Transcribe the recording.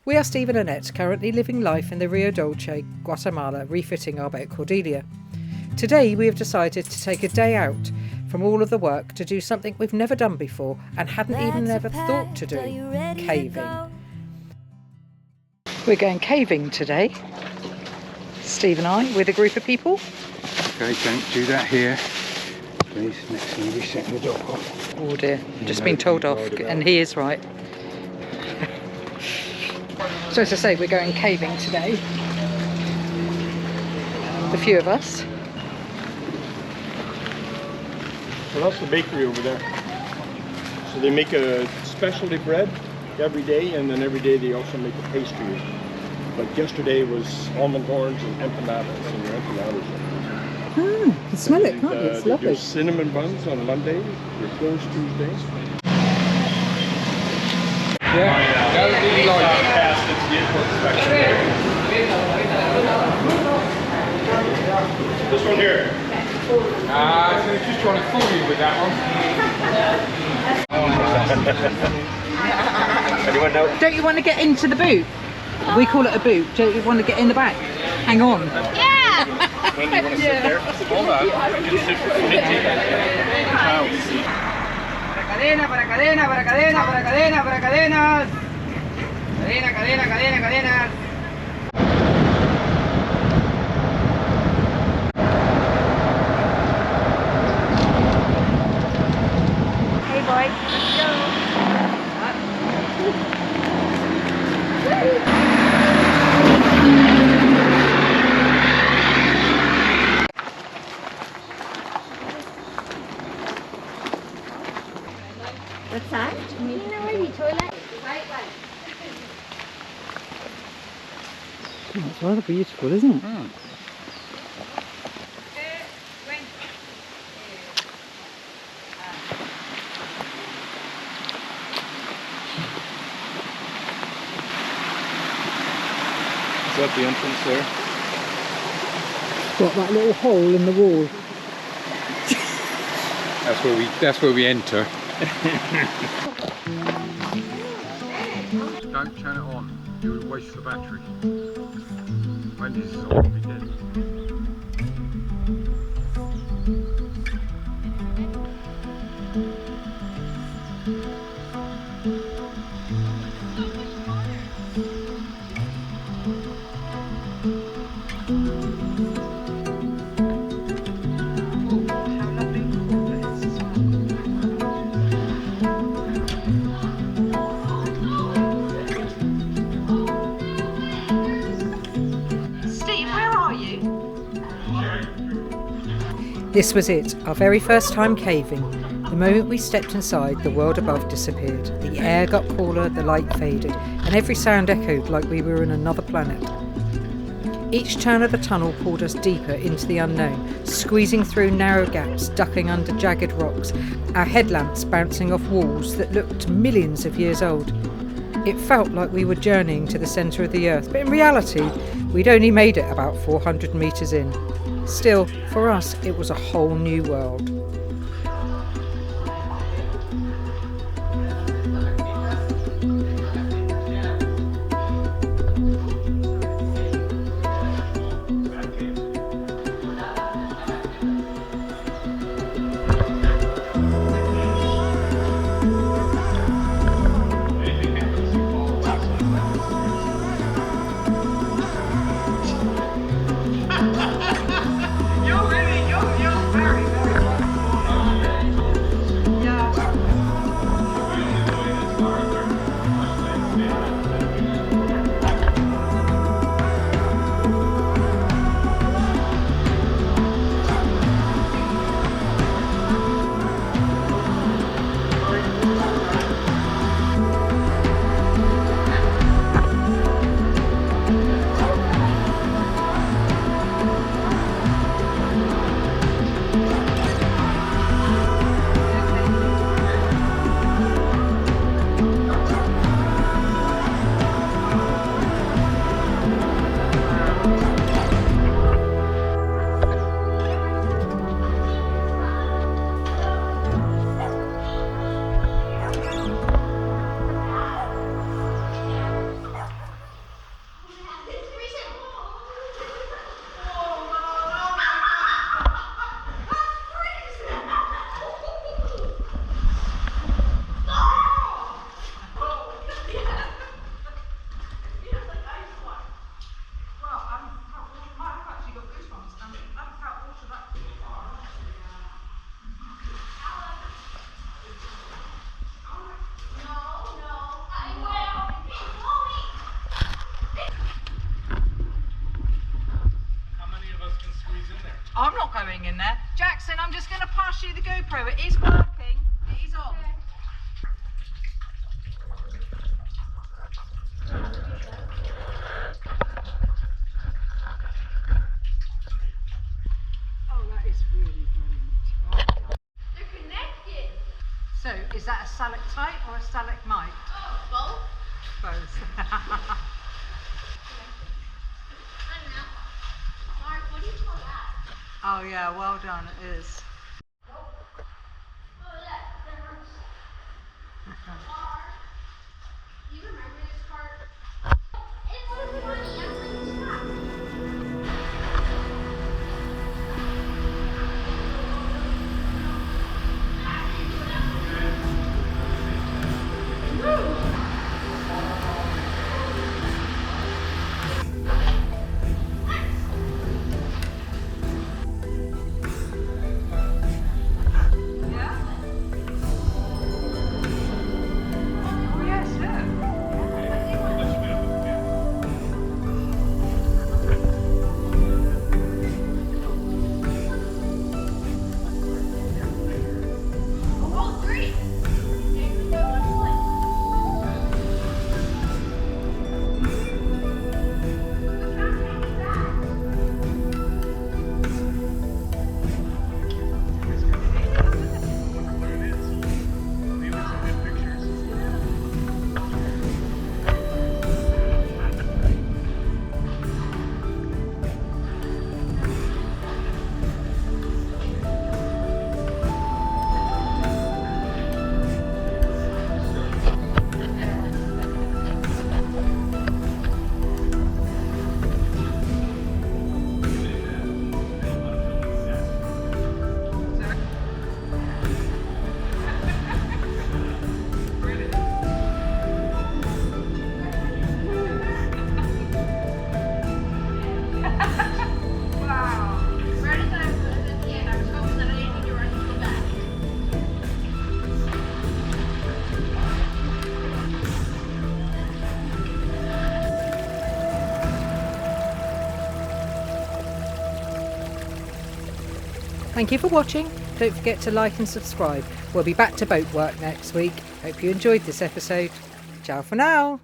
We are Steve and Annette, currently living life in the Rio Dulce, Guatemala, refitting our boat Cordelia. Today we have decided to take a day out from all of the work to do something we've never done before and hadn't even ever thought to do, caving. We're going caving today, Steve and I, with a group of people. Okay, don't do that here. Please, next thing we set the dog off. Oh dear, just been told off, and he is right. So as I say, we're going caving today. The few of us. Well, that's the bakery over there. So they make a specialty bread every day, and then every day they also make a pastry. But yesterday was almond orange and empanadas, and your empanadas. You can smell it, can't you? It's lovely. They do cinnamon buns on Monday. They're closed Tuesdays. Yeah, that would really like This one here. So he's just trying to fool you with that one. Anyone know? Don't you want to get into the boot? We call it a boot. Don't you want to get in the back? Hang on. Yeah! When do you want to sit there? Hold on. Just sit for 15. Cadena, para cadena, para cadena, para cadena, para cadenas. Cadena, cadena, cadena, cadenas. Hey boys, let's go. What's that? Toilet. It's rather beautiful, isn't it? Is that the entrance there? What, that little hole in the wall? That's where we enter. Don't turn it on. You would waste the battery. When this is on, it'll be dead. This was it, our very first time caving. The moment we stepped inside, the world above disappeared. The air got cooler, the light faded, and every sound echoed like we were in another planet. Each turn of the tunnel pulled us deeper into the unknown, squeezing through narrow gaps, ducking under jagged rocks, our headlamps bouncing off walls that looked millions of years old. It felt like we were journeying to the centre of the earth, but in reality, we'd only made it about 400 metres in. Still, for us, it was a whole new world. going in there. Jackson, I'm just going to pass you the GoPro. It is working. It is on. Oh, that is really brilliant. They're connected. So, is that a stalactite or a stalagmite? Oh, both? Both. I don't know. Mark, what do you call that? Oh yeah, well done, it is. Oh, look. There's a car. Do you remember this part? It was funny. I'm like, stop. Oh yes, look. Oh, three. Okay, go one foot. Look how big is that? Right as I was at the end, I was hoping that I didn't need to run to go back. Thank you for watching. Don't forget to like and subscribe. We'll be back to boat work next week. Hope you enjoyed this episode. Ciao for now.